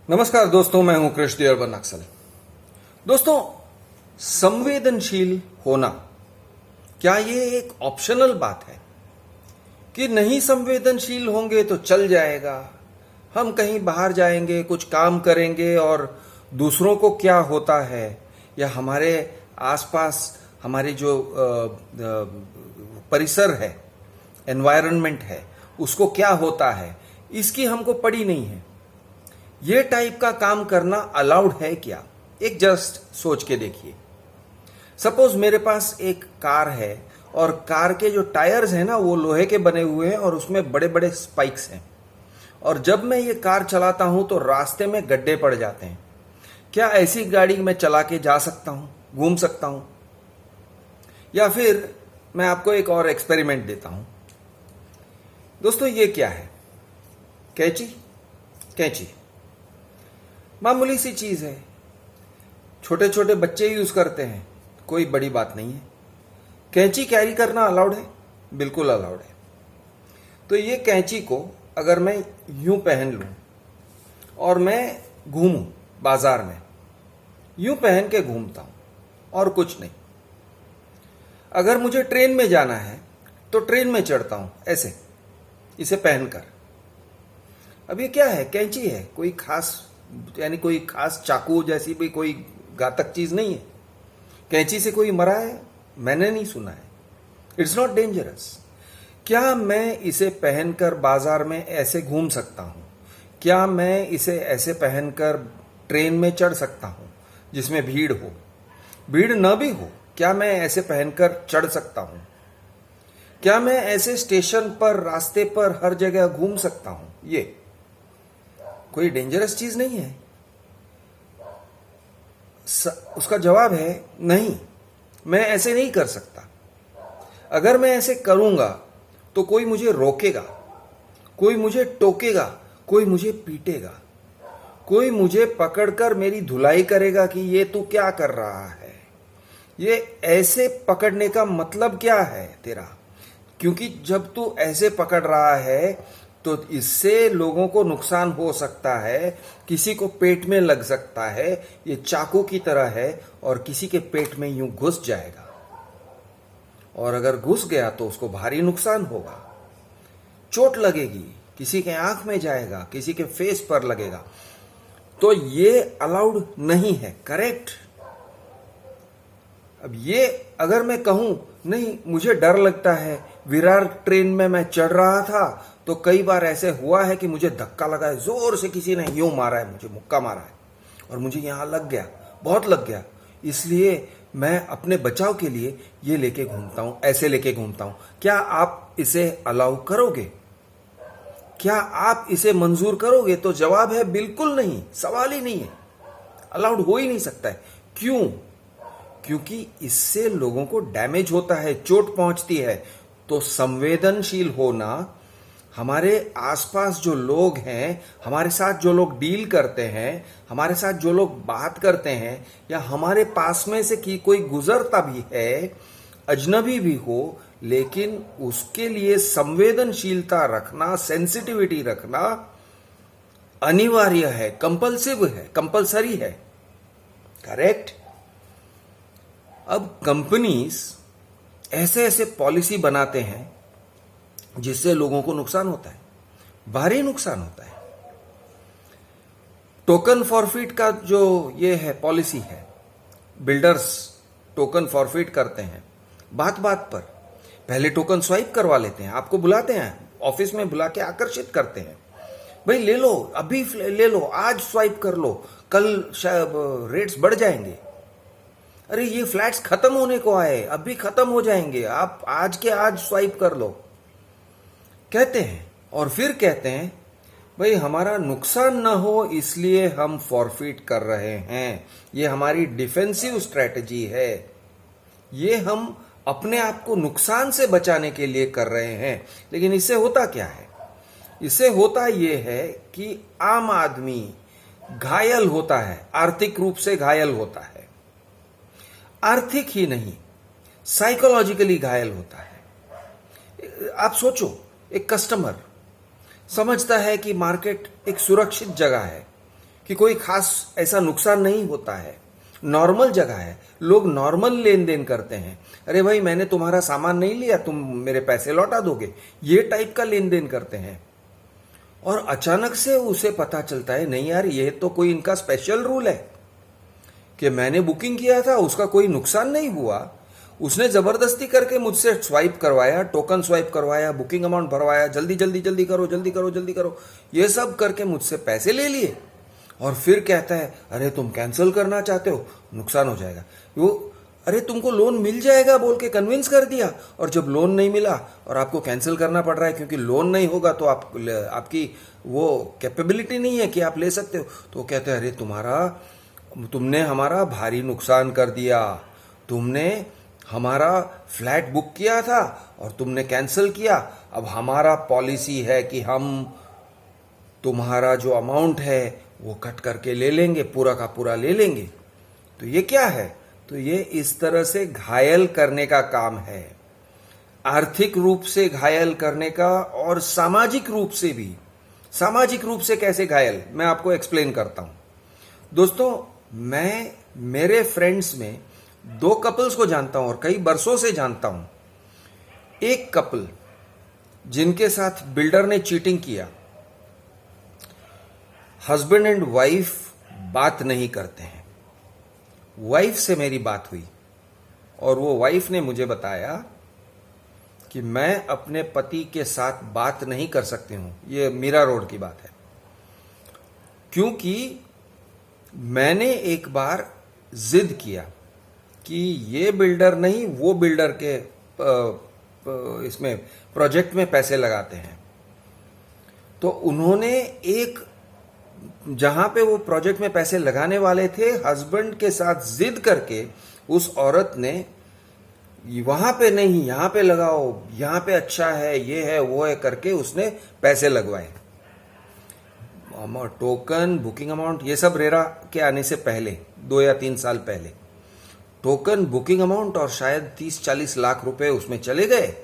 नमस्कार दोस्तों, मैं हूं कृष्ण अर्बन नक्सल। दोस्तों, संवेदनशील होना क्या ये एक ऑप्शनल बात है कि नहीं संवेदनशील होंगे तो चल जाएगा, हम कहीं बाहर जाएंगे, कुछ काम करेंगे और दूसरों को क्या होता है या हमारे आसपास हमारी जो परिसर है, एनवायरनमेंट है, उसको क्या होता है, इसकी हमको पड़ी नहीं है। ये टाइप का काम करना अलाउड है क्या? एक जस्ट सोच के देखिए। सपोज मेरे पास एक कार है और कार के जो टायर्स हैं ना, वो लोहे के बने हुए हैं और उसमें बड़े बड़े स्पाइक्स हैं, और जब मैं ये कार चलाता हूं तो रास्ते में गड्ढे पड़ जाते हैं। क्या ऐसी गाड़ी मैं चला के जा सकता हूं, घूम सकता हूं? या फिर मैं आपको एक और एक्सपेरिमेंट देता हूं। दोस्तों, ये क्या है? कैंची। कैंची मामूली सी चीज है, छोटे छोटे बच्चे यूज करते हैं, कोई बड़ी बात नहीं है। कैंची कैरी करना अलाउड है? बिल्कुल अलाउड है। तो ये कैंची को अगर मैं यूं पहन लूं और मैं घूमूं बाजार में, यूं पहन के घूमता हूं और कुछ नहीं। अगर मुझे ट्रेन में जाना है तो ट्रेन में चढ़ता हूं ऐसे, इसे पहनकर। अब ये क्या है? कैंची है, कोई खास यानी कोई खास चाकू जैसी भी कोई घातक चीज नहीं है। कैंची से कोई मरा है? मैंने नहीं सुना है। It's not dangerous. क्या मैं इसे पहनकर बाजार में ऐसे घूम सकता हूं? क्या मैं इसे ऐसे पहनकर ट्रेन में चढ़ सकता हूं जिसमें भीड़ हो? भीड़ न भी हो, क्या मैं ऐसे पहनकर चढ़ सकता हूं? क्या मैं ऐसे स्टेशन पर, रास्ते पर, हर जगह घूम सकता हूं? ये कोई डेंजरस चीज नहीं है। उसका जवाब है नहीं, मैं ऐसे नहीं कर सकता। अगर मैं ऐसे करूंगा तो कोई मुझे रोकेगा, कोई मुझे टोकेगा, कोई मुझे पीटेगा, कोई मुझे पकड़कर मेरी धुलाई करेगा कि ये तू क्या कर रहा है, ये ऐसे पकड़ने का मतलब क्या है तेरा? क्योंकि जब तू ऐसे पकड़ रहा है तो इससे लोगों को नुकसान हो सकता है, किसी को पेट में लग सकता है, ये चाकू की तरह है और किसी के पेट में यूं घुस जाएगा, और अगर घुस गया तो उसको भारी नुकसान होगा, चोट लगेगी, किसी के आंख में जाएगा, किसी के फेस पर लगेगा। तो ये अलाउड नहीं है, करेक्ट? अब ये अगर मैं कहूं नहीं, मुझे डर लगता है, विरार ट्रेन में मैं चढ़ रहा था तो कई बार ऐसे हुआ है कि मुझे धक्का लगा है, जोर से किसी ने यूं मारा है, मुझे मुक्का मारा है और मुझे यहां लग गया, बहुत लग गया, इसलिए मैं अपने बचाव के लिए ये लेके घूमता हूं, ऐसे लेके घूमता हूं। क्या आप इसे अलाउ करोगे? क्या आप इसे मंजूर करोगे? तो जवाब है बिल्कुल नहीं, सवाल ही नहीं है, अलाउड हो ही नहीं सकता है। क्यों? क्योंकि इससे लोगों को डैमेज होता है, चोट पहुंचती है। तो संवेदनशील होना, हमारे आसपास जो लोग हैं, हमारे साथ जो लोग डील करते हैं, हमारे साथ जो लोग बात करते हैं, या हमारे पास में से की कोई गुजरता भी है, अजनबी भी हो, लेकिन उसके लिए संवेदनशीलता रखना, सेंसिटिविटी रखना अनिवार्य है, कंपल्सिव है, कंपल्सरी है, करेक्ट? अब कंपनीज ऐसे ऐसे पॉलिसी बनाते हैं जिससे लोगों को नुकसान होता है, भारी नुकसान होता है। टोकन फॉरफिट का जो ये है पॉलिसी है, बिल्डर्स टोकन फॉरफिट करते हैं बात बात पर। पहले टोकन स्वाइप करवा लेते हैं, आपको बुलाते हैं, ऑफिस में बुला के आकर्षित करते हैं, भाई ले लो, अभी ले लो, आज स्वाइप कर लो, कल शायद रेट्स बढ़ जाएंगे। अरे ये फ्लैट्स खत्म होने को आए, अभी खत्म हो जाएंगे, आप आज के आज स्वाइप कर लो, कहते हैं। और फिर कहते हैं भाई हमारा नुकसान ना हो इसलिए हम फॉरफिट कर रहे हैं, ये हमारी डिफेंसिव स्ट्रेटजी है, ये हम अपने आप को नुकसान से बचाने के लिए कर रहे हैं। लेकिन इससे होता क्या है? इससे होता यह है कि आम आदमी घायल होता है, आर्थिक रूप से घायल होता है, आर्थिक ही नहीं, साइकोलॉजिकली घायल होता है। आप सोचो, एक कस्टमर समझता है कि मार्केट एक सुरक्षित जगह है, कि कोई खास ऐसा नुकसान नहीं होता है, नॉर्मल जगह है, लोग नॉर्मल लेन देन करते हैं। अरे भाई मैंने तुम्हारा सामान नहीं लिया, तुम मेरे पैसे लौटा दोगे, ये टाइप का लेन देन करते हैं। और अचानक से उसे पता चलता है नहीं यार, ये तो कोई इनका स्पेशल रूल है कि मैंने बुकिंग किया था, उसका कोई नुकसान नहीं हुआ, उसने जबरदस्ती करके मुझसे स्वाइप करवाया, टोकन स्वाइप करवाया, बुकिंग अमाउंट भरवाया, जल्दी जल्दी जल्दी करो जल्दी करो जल्दी करो, ये सब करके मुझसे पैसे ले लिए। और फिर कहता है अरे तुम कैंसिल करना चाहते हो, नुकसान हो जाएगा। वो अरे तुमको लोन मिल जाएगा बोल के कन्विंस कर दिया, और जब लोन नहीं मिला और आपको कैंसिल करना पड़ रहा है क्योंकि लोन नहीं होगा तो आपकी वो कैपेबिलिटी नहीं है कि आप ले सकते हो, तो कहते हैं अरे तुमने हमारा भारी नुकसान कर दिया, तुमने हमारा फ्लैट बुक किया था और तुमने कैंसिल किया, अब हमारा पॉलिसी है कि हम तुम्हारा जो अमाउंट है वो कट करके ले लेंगे, पूरा का पूरा ले लेंगे। तो ये क्या है? तो ये इस तरह से घायल करने का काम है, आर्थिक रूप से घायल करने का और सामाजिक रूप से भी। सामाजिक रूप से कैसे घायल, मैं आपको एक्सप्लेन करता हूं। दोस्तों, मैं मेरे फ्रेंड्स में 2 कपल्स को जानता हूं और कई बरसों से जानता हूं। एक कपल जिनके साथ बिल्डर ने चीटिंग किया, हस्बैंड एंड वाइफ बात नहीं करते हैं। वाइफ से मेरी बात हुई और वो वाइफ ने मुझे बताया कि मैं अपने पति के साथ बात नहीं कर सकती हूं। ये मीरा रोड की बात है, क्योंकि मैंने एक बार जिद किया कि ये बिल्डर नहीं, वो बिल्डर के इसमें प्रोजेक्ट में पैसे लगाते हैं। तो उन्होंने एक, जहां पे वो प्रोजेक्ट में पैसे लगाने वाले थे, हस्बैंड के साथ जिद करके उस औरत ने वहां पे नहीं, यहां पे लगाओ, यहां पे अच्छा है, ये है वो है करके उसने पैसे लगवाए। टोकन, बुकिंग अमाउंट, ये सब रेरा के आने से पहले 2 या 3 साल पहले टोकन, बुकिंग अमाउंट और शायद 30-40 लाख रुपए उसमें चले गए।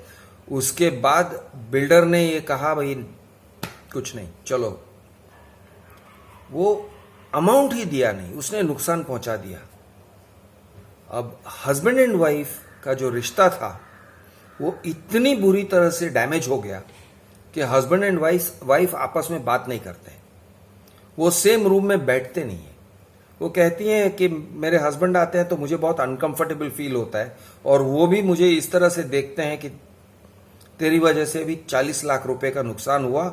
उसके बाद बिल्डर ने ये कहा भाई कुछ नहीं, चलो, वो अमाउंट ही दिया नहीं, उसने नुकसान पहुंचा दिया। अब हस्बैंड एंड वाइफ का जो रिश्ता था वो इतनी बुरी तरह से डैमेज हो गया कि हस्बैंड एंड वाइफ आपस में बात नहीं करते, वो सेम रूम में बैठते नहीं है। वो कहती हैं कि मेरे हस्बैंड आते हैं तो मुझे बहुत अनकंफर्टेबल फील होता है, और वो भी मुझे इस तरह से देखते हैं कि तेरी वजह से भी 40 लाख रुपए का नुकसान हुआ,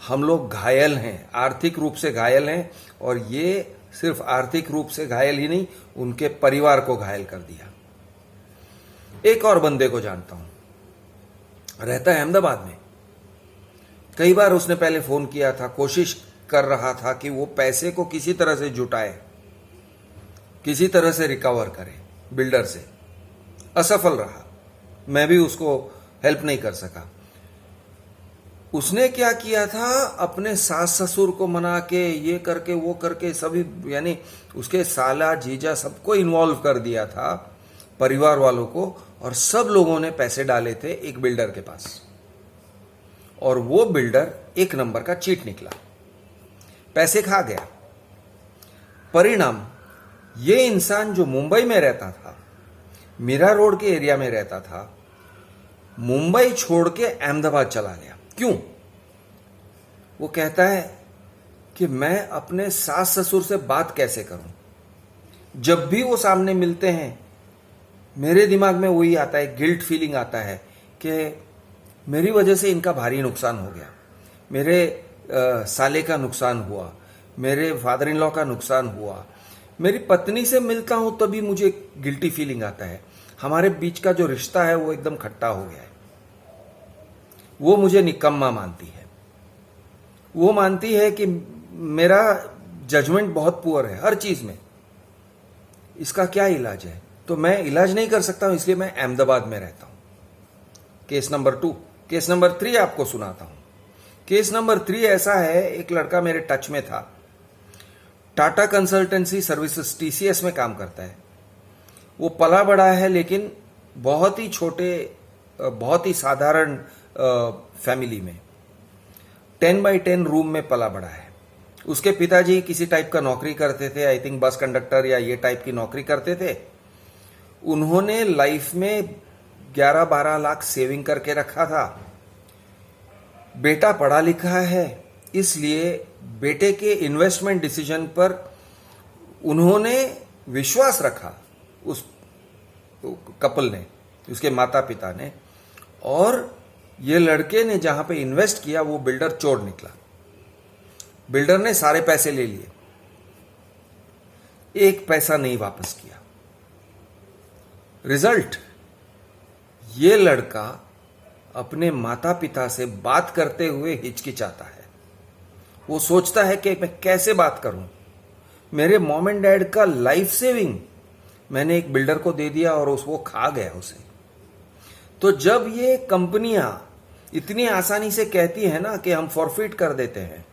हम लोग घायल हैं, आर्थिक रूप से घायल हैं, और ये सिर्फ आर्थिक रूप से घायल ही नहीं, उनके परिवार को घायल कर दिया। एक और बंदे को जानता हूं, रहता है अहमदाबाद में। कई बार उसने पहले फोन किया था, कोशिश कर रहा था कि वो पैसे को किसी तरह से जुटाए, किसी तरह से रिकवर करे बिल्डर से, असफल रहा। मैं भी उसको हेल्प नहीं कर सका। उसने क्या किया था, अपने सास ससुर को मना के, ये करके वो करके, सभी यानी उसके साला जीजा सबको इन्वॉल्व कर दिया था, परिवार वालों को, और सब लोगों ने पैसे डाले थे एक बिल्डर के पास, और वो बिल्डर एक नंबर का चीट निकला, पैसे खा गया। परिणाम, ये इंसान जो मुंबई में रहता था, मीरा रोड के एरिया में रहता था, मुंबई छोड़ के अहमदाबाद चला गया। क्यों? वो कहता है कि मैं अपने सास ससुर से बात कैसे करूं। जब भी वो सामने मिलते हैं मेरे दिमाग में वही आता है, गिल्ट फीलिंग आता है कि मेरी वजह से इनका भारी नुकसान हो गया, मेरे साले का नुकसान हुआ, मेरे फादर इन लॉ का नुकसान हुआ। मेरी पत्नी से मिलता हूं तभी मुझे गिल्टी फीलिंग आता है, हमारे बीच का जो रिश्ता है वो एकदम खट्टा हो गया है। वो मुझे निकम्मा मानती है, वो मानती है कि मेरा जजमेंट बहुत पुअर है हर चीज में, इसका क्या इलाज है। तो मैं इलाज नहीं कर सकता हूं, इसलिए मैं अहमदाबाद में रहता हूं। Case number 2। केस नंबर 3 आपको सुनाता हूं। केस नंबर 3 ऐसा है, एक लड़का मेरे टच में था, टाटा कंसल्टेंसी सर्विसेज TCS में काम करता है। वो पला बड़ा है, लेकिन बहुत ही छोटे, बहुत ही साधारण फैमिली में, 10 by 10 रूम में पला बड़ा है। उसके पिताजी किसी टाइप का नौकरी करते थे, आई थिंक बस कंडक्टर या ये टाइप की नौकरी करते थे। उन्होंने लाइफ में 11-12 लाख सेविंग करके रखा था। बेटा पढ़ा लिखा है, इसलिए बेटे के इन्वेस्टमेंट डिसीजन पर उन्होंने विश्वास रखा, उस कपल ने, उसके माता पिता ने। और ये लड़के ने जहां पे इन्वेस्ट किया वो बिल्डर चोर निकला। बिल्डर ने सारे पैसे ले लिए, एक पैसा नहीं वापस किया। रिजल्ट, ये लड़का अपने माता पिता से बात करते हुए हिचकिचाता है। वो सोचता है कि मैं कैसे बात करूं, मेरे मॉम एंड डैड का लाइफ सेविंग मैंने एक बिल्डर को दे दिया और वो खा गया उसे। तो जब ये कंपनियां इतनी आसानी से कहती है ना कि हम फॉरफिट कर देते हैं,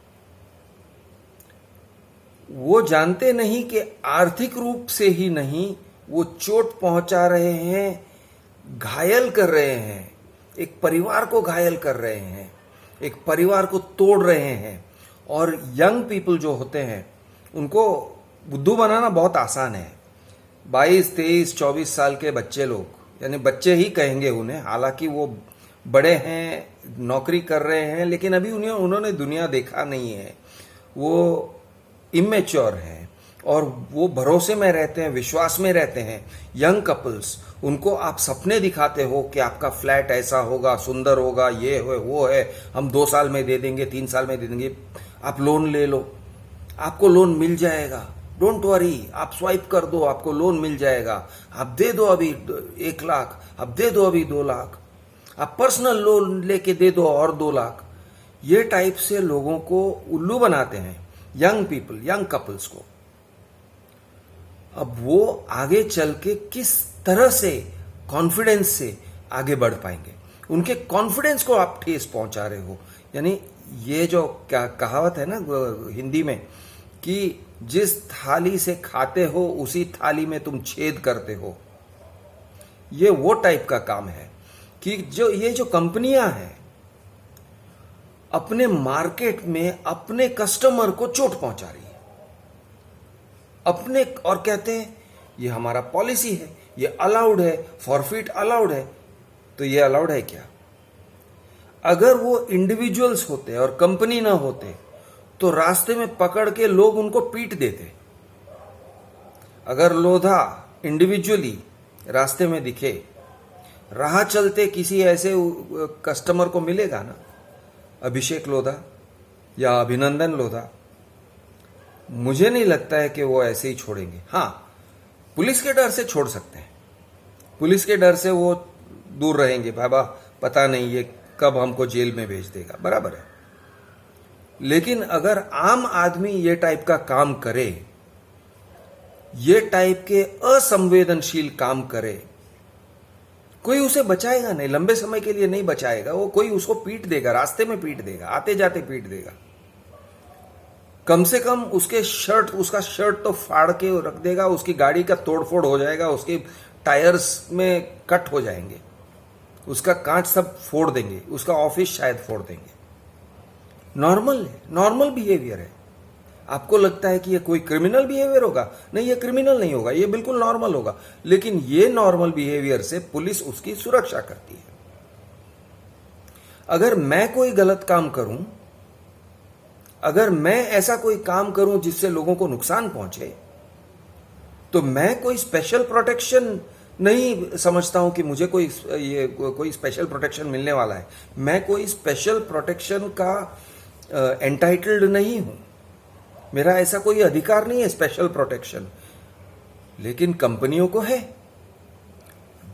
वो जानते नहीं कि आर्थिक रूप से ही नहीं, वो चोट पहुंचा रहे हैं, घायल कर रहे हैं, एक परिवार को घायल कर रहे हैं, एक परिवार को तोड़ रहे हैं। और यंग पीपल जो होते हैं उनको बुद्धू बनाना बहुत आसान है। 22, 23, 24 साल के बच्चे लोग, यानी बच्चे ही कहेंगे उन्हें, हालांकि वो बड़े हैं, नौकरी कर रहे हैं, लेकिन अभी उन्होंने दुनिया देखा नहीं है, वो इमेच्योर हैं और वो भरोसे में रहते हैं, विश्वास में रहते हैं। यंग कपल्स, उनको आप सपने दिखाते हो कि आपका फ्लैट ऐसा होगा, सुंदर होगा, ये है वो है, हम 2 साल में दे देंगे, 3 साल में दे देंगे, आप लोन ले लो, आपको लोन मिल जाएगा, डोंट वरी, आप स्वाइप कर दो, आपको लोन मिल जाएगा, आप दे दो अभी 1 लाख, आप दे दो अभी 2 लाख, आप पर्सनल लोन लेके दे दो और 2 लाख। ये टाइप से लोगों को उल्लू बनाते हैं, यंग पीपल, यंग कपल्स को। अब वो आगे चल के किस तरह से कॉन्फिडेंस से आगे बढ़ पाएंगे, उनके कॉन्फिडेंस को आप ठेस पहुंचा रहे हो। यानी ये जो क्या कहावत है ना हिंदी में कि जिस थाली से खाते हो उसी थाली में तुम छेद करते हो, ये वो टाइप का काम है कि ये जो कंपनियां हैं अपने मार्केट में अपने कस्टमर को चोट पहुंचा रही है अपने, और कहते हैं ये हमारा पॉलिसी है, ये अलाउड है, फॉरफिट अलाउड है। तो ये अलाउड है क्या? अगर वो इंडिविजुअल्स होते और कंपनी ना होते तो रास्ते में पकड़ के लोग उनको पीट देते। अगर लोधा इंडिविजुअली रास्ते में दिखे, राह चलते किसी ऐसे कस्टमर को मिलेगा ना, अभिषेक लोधा या अभिनंदन लोधा, मुझे नहीं लगता है कि वो ऐसे ही छोड़ेंगे। हाँ, पुलिस के डर से छोड़ सकते हैं, पुलिस के डर से वो दूर रहेंगे, बाबा पता नहीं ये कब हमको जेल में भेज देगा, बराबर है। लेकिन अगर आम आदमी ये टाइप का काम करे, ये टाइप के असंवेदनशील काम करे, कोई उसे बचाएगा नहीं, लंबे समय के लिए नहीं बचाएगा। वो कोई उसको पीट देगा, रास्ते में पीट देगा, आते जाते पीट देगा। कम से कम उसका शर्ट तो फाड़ के रख देगा, उसकी गाड़ी का तोड़फोड़ हो जाएगा, उसके टायर्स में कट हो जाएंगे, उसका कांच सब फोड़ देंगे, उसका ऑफिस शायद फोड़ देंगे। नॉर्मल है, नॉर्मल बिहेवियर है। आपको लगता है कि ये कोई क्रिमिनल बिहेवियर होगा? नहीं, ये क्रिमिनल नहीं होगा, ये बिल्कुल नॉर्मल होगा। लेकिन ये नॉर्मल बिहेवियर से पुलिस उसकी सुरक्षा करती है। अगर मैं कोई गलत काम करूं, अगर मैं ऐसा कोई काम करूं जिससे लोगों को नुकसान पहुंचे, तो मैं कोई स्पेशल प्रोटेक्शन नहीं समझता हूं कि मुझे कोई स्पेशल प्रोटेक्शन मिलने वाला है। मैं कोई स्पेशल प्रोटेक्शन का एंटाइटल्ड नहीं हूं, मेरा ऐसा कोई अधिकार नहीं है स्पेशल प्रोटेक्शन। लेकिन कंपनियों को है,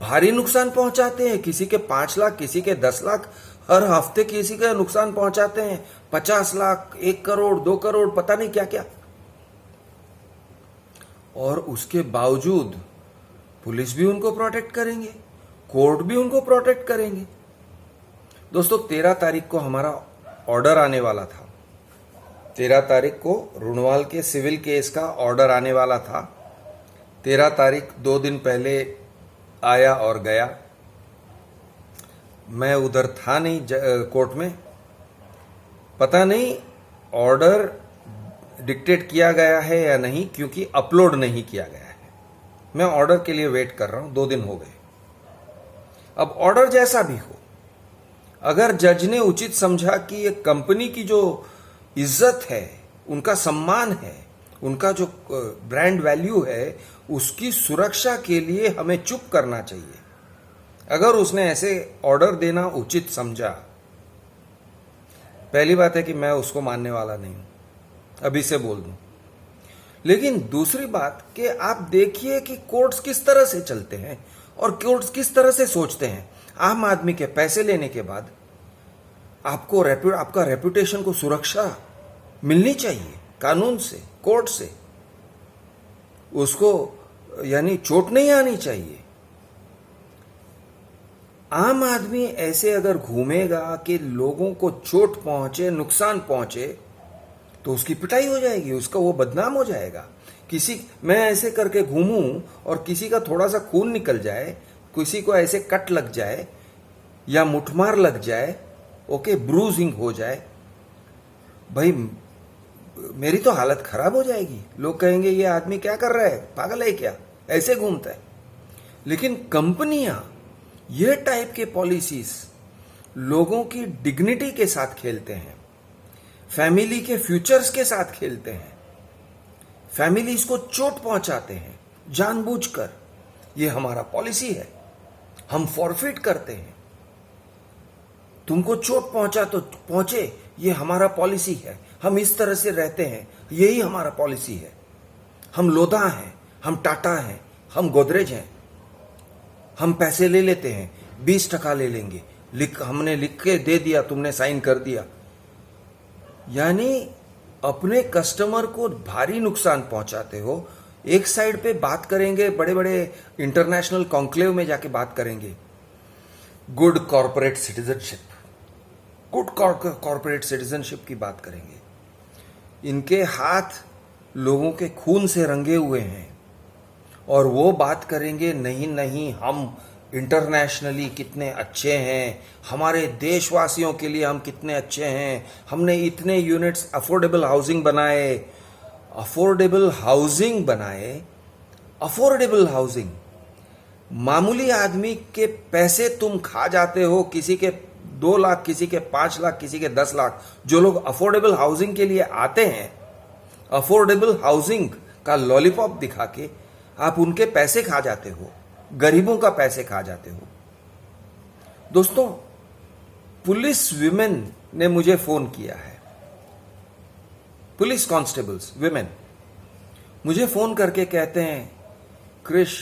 भारी नुकसान पहुंचाते हैं, किसी के 5 लाख, किसी के 10 लाख, हर हफ्ते किसी का नुकसान पहुंचाते हैं, 50 लाख, 1 करोड़, 2 करोड़, पता नहीं क्या क्या। और उसके बावजूद पुलिस भी उनको प्रोटेक्ट करेंगे, कोर्ट भी उनको प्रोटेक्ट करेंगे। दोस्तों, 13 तारीख को हमारा ऑर्डर आने वाला था। 13 तारीख को रुणवाल के सिविल केस का ऑर्डर आने वाला था। 13 तारीख 2 दिन पहले आया और गया। मैं उधर था नहीं कोर्ट में, पता नहीं ऑर्डर डिक्टेट किया गया है या नहीं, क्योंकि अपलोड नहीं किया गया है। मैं ऑर्डर के लिए वेट कर रहा हूं, 2 दिन हो गए। अब ऑर्डर जैसा भी हो, अगर जज ने उचित समझा कि ये कंपनी की जो इज्जत है, उनका सम्मान है, उनका जो ब्रांड वैल्यू है, उसकी सुरक्षा के लिए हमें चुप करना चाहिए, अगर उसने ऐसे ऑर्डर देना उचित समझा, पहली बात है कि मैं उसको मानने वाला नहीं हूं, अभी से बोल दूं। लेकिन दूसरी बात कि आप देखिए कि कोर्ट्स किस तरह से चलते हैं और कोर्ट्स किस तरह से सोचते हैं। आम आदमी के पैसे लेने के बाद आपका रेपुटेशन को सुरक्षा मिलनी चाहिए कानून से, कोर्ट से, उसको यानी चोट नहीं आनी चाहिए। आम आदमी ऐसे अगर घूमेगा कि लोगों को चोट पहुंचे, नुकसान पहुंचे, तो उसकी पिटाई हो जाएगी, उसका वो बदनाम हो जाएगा। मैं ऐसे करके घूमूं और किसी का थोड़ा सा खून निकल जाए, किसी को ऐसे कट लग जाए या मुठमार लग जाए, ओके, ब्रूजिंग हो जाए, भाई मेरी तो हालत खराब हो जाएगी। लोग कहेंगे ये आदमी क्या कर रहा है, पागल है क्या, ऐसे घूमता है। लेकिन कंपनियां ये टाइप के पॉलिसीज लोगों की डिग्निटी के साथ खेलते हैं, फैमिली के फ्यूचर्स के साथ खेलते हैं, फैमिलीज को चोट पहुंचाते हैं जानबूझकर। ये हमारा पॉलिसी है, हम फॉरफिट करते हैं। तुमको चोट पहुंचा तो पहुंचे, ये हमारा पॉलिसी है, हम इस तरह से रहते हैं, यही हमारा पॉलिसी है। हम लोधा हैं, हम टाटा हैं, हम गोदरेज हैं, हम पैसे ले लेते हैं, 20% ले लेंगे, हमने लिख के दे दिया, तुमने साइन कर दिया। यानी अपने कस्टमर को भारी नुकसान पहुंचाते हो। एक साइड पे बात करेंगे, बड़े बड़े इंटरनेशनल कॉन्क्लेव में जाके बात करेंगे good corporate citizenship, good corporate citizenship की बात करेंगे। इनके हाथ लोगों के खून से रंगे हुए हैं और वो बात करेंगे नहीं नहीं, हम इंटरनेशनली कितने अच्छे हैं, हमारे देशवासियों के लिए हम कितने अच्छे हैं, हमने इतने यूनिट्स अफोर्डेबल हाउसिंग बनाए। अफोर्डेबल हाउसिंग, मामूली आदमी के पैसे तुम खा जाते हो, किसी के 2 लाख, किसी के 5 लाख, किसी के 10 लाख। जो लोग अफोर्डेबल हाउसिंग के लिए आते हैं, अफोर्डेबल हाउसिंग का लॉलीपॉप दिखा के आप उनके पैसे खा जाते हो, गरीबों का पैसे खा जाते हो। दोस्तों, पुलिस विमेन ने मुझे फोन किया है, पुलिस कांस्टेबल्स विमेन मुझे फोन करके कहते हैं, क्रिश,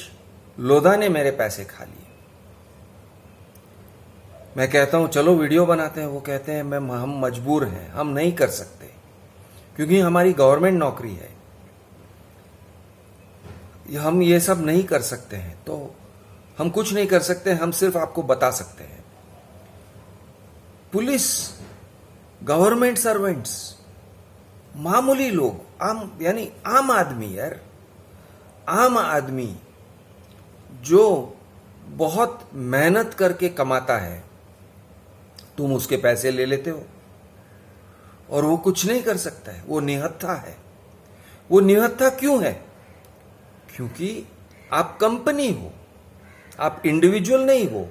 लोधा ने मेरे पैसे खा लिए। मैं कहता हूं चलो वीडियो बनाते हैं। वो कहते हैं हम मजबूर हैं, हम नहीं कर सकते क्योंकि हमारी गवर्नमेंट नौकरी है, हम ये सब नहीं कर सकते हैं, तो हम कुछ नहीं कर सकते, हम सिर्फ आपको बता सकते हैं। पुलिस, गवर्नमेंट सर्वेंट्स, मामूली लोग, यानी आम आदमी, यार आम आदमी जो बहुत मेहनत करके कमाता है, तुम उसके पैसे ले लेते हो और वो कुछ नहीं कर सकता है, वो निहत्था है। वो निहत्था क्यों है? क्योंकि आप कंपनी हो, आप इंडिविजुअल नहीं हो।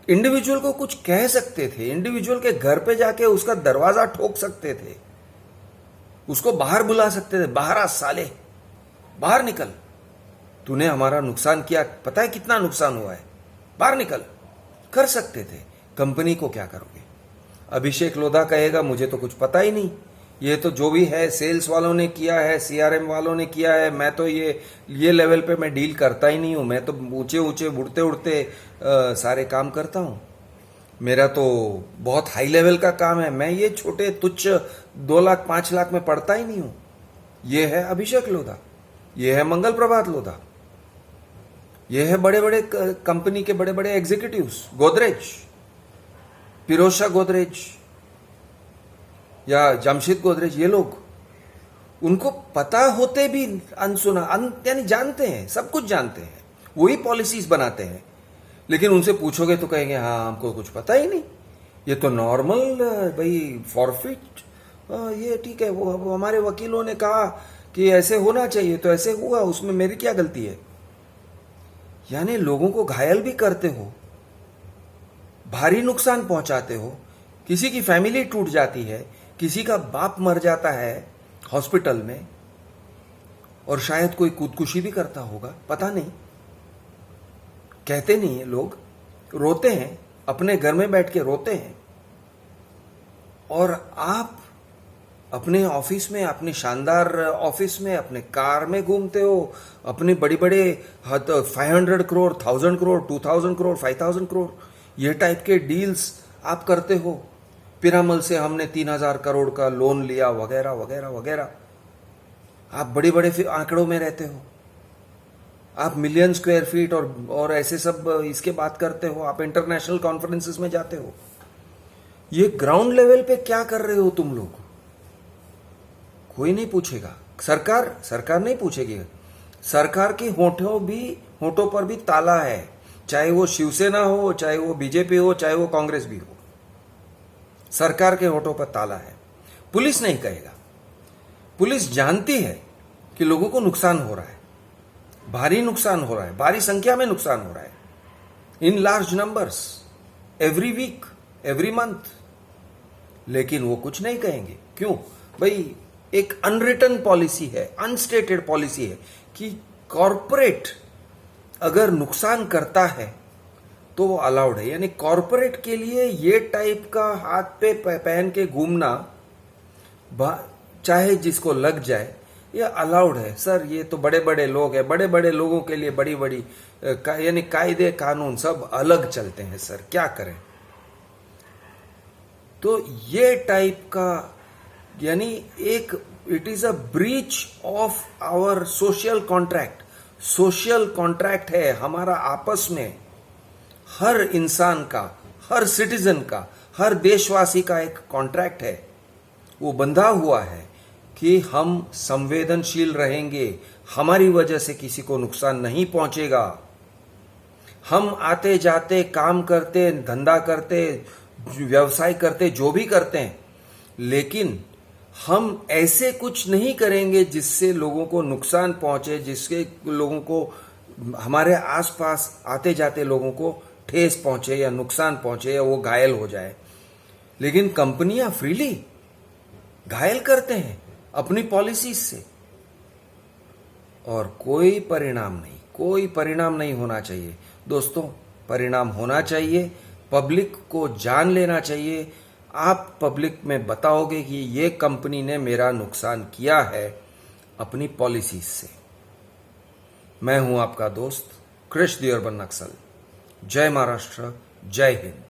इंडिविजुअल को कुछ कह सकते थे, इंडिविजुअल के घर पे जाके उसका दरवाजा ठोक सकते थे, उसको बाहर बुला सकते थे, बाहर आ साले, बाहर निकल, तूने हमारा नुकसान किया, पता है कितना नुकसान हुआ है, बाहर निकल, कर सकते थे। कंपनी को क्या करोगे? अभिषेक लोधा कहेगा मुझे तो कुछ पता ही नहीं, ये तो जो भी है सेल्स वालों ने किया है, सीआरएम वालों ने किया है, मैं तो ये लेवल पे मैं डील करता ही नहीं हूं, मैं तो ऊंचे ऊंचे उड़ते उड़ते सारे काम करता हूं, मेरा तो बहुत हाई लेवल का काम है, मैं ये छोटे तुच्छ 2 लाख 5 लाख में पढ़ता ही नहीं हूं। ये है अभिषेक लोधा, ये है मंगल प्रभात लोधा, ये है बड़े बड़े कंपनी के बड़े बड़े एग्जीक्यूटिव्स, गोदरेज, पिरोशा गोदरेज या जमशेद गोदरेज। ये लोग, उनको पता होते भी अनसुना, यानी जानते हैं, सब कुछ जानते हैं, वही पॉलिसीज बनाते हैं, लेकिन उनसे पूछोगे तो कहेंगे हाँ हमको कुछ पता ही नहीं, ये तो नॉर्मल भाई फॉरफिट, ये ठीक है, वो हमारे वकीलों ने कहा कि ऐसे होना चाहिए तो ऐसे हुआ, उसमें मेरी क्या गलती है। यानी लोगों को घायल भी करते हो, भारी नुकसान पहुंचाते हो, किसी की फैमिली टूट जाती है, किसी का बाप मर जाता है हॉस्पिटल में, और शायद कोई खुदकुशी भी करता होगा, पता नहीं, कहते नहीं है लोग, रोते हैं, अपने घर में बैठ के रोते हैं। और आप अपने ऑफिस में, अपनी शानदार ऑफिस में, अपने कार में घूमते हो, अपने बड़े बड़े 500 करोड़, 1000 करोड़, 2000 करोड़, 5000 करोड़, ये टाइप के डील्स आप करते हो। पिरामल से हमने 3000 करोड़ का लोन लिया, वगैरह वगैरह वगैरह। आप बड़े बड़े आंकड़ों में रहते हो, आप मिलियन स्क्वायर फीट और ऐसे सब इसके बात करते हो, आप इंटरनेशनल कॉन्फ्रेंसेस में जाते हो। ये ग्राउंड लेवल पे क्या कर रहे हो तुम लोग? कोई नहीं पूछेगा, सरकार नहीं पूछेगी। सरकार के होठों पर भी ताला है, चाहे वो शिवसेना हो, चाहे वो बीजेपी हो, चाहे वो कांग्रेस भी हो, सरकार के होठों पर ताला है। पुलिस नहीं कहेगा। पुलिस जानती है कि लोगों को नुकसान हो रहा है, भारी नुकसान हो रहा है, भारी संख्या में नुकसान हो रहा है, in large numbers, every week, every month, लेकिन वो कुछ नहीं कहेंगे। क्यों भाई? एक अनरिटन पॉलिसी है, अनस्टेटेड पॉलिसी है कि कॉरपोरेट अगर नुकसान करता है तो वो अलाउड है। यानी कॉरपोरेट के लिए ये टाइप का हाथ पे पहन के घूमना, चाहे जिसको लग जाए, ये अलाउड है। सर ये तो बड़े बड़े लोग हैं, बड़े बड़े लोगों के लिए बड़ी बड़ी यानी कायदे कानून सब अलग चलते हैं सर, क्या करें। तो ये टाइप का, यानी एक it is a breach of our social contract. Social contract है हमारा आपस में, हर इंसान का, हर सिटीजन का, हर देशवासी का एक कॉन्ट्रैक्ट है। वो बंधा हुआ है कि हम संवेदनशील रहेंगे, हमारी वजह से किसी को नुकसान नहीं पहुंचेगा। हम आते जाते काम करते, धंधा करते, व्यवसाय करते, जो भी करते हैं, लेकिन हम ऐसे कुछ नहीं करेंगे जिससे लोगों को नुकसान पहुंचे, जिससे लोगों को, हमारे आसपास आते जाते लोगों को ठेस पहुंचे या नुकसान पहुंचे या वो घायल हो जाए। लेकिन कंपनियां फ्रीली घायल करते हैं अपनी पॉलिसीज से, और कोई परिणाम नहीं होना चाहिए। दोस्तों, परिणाम होना चाहिए, पब्लिक को जान लेना चाहिए। आप पब्लिक में बताओगे कि ये कंपनी ने मेरा नुकसान किया है अपनी पॉलिसीज से। मैं हूं आपका दोस्त कृष दी अर्बन नक्सल। जय महाराष्ट्र, जय हिंद।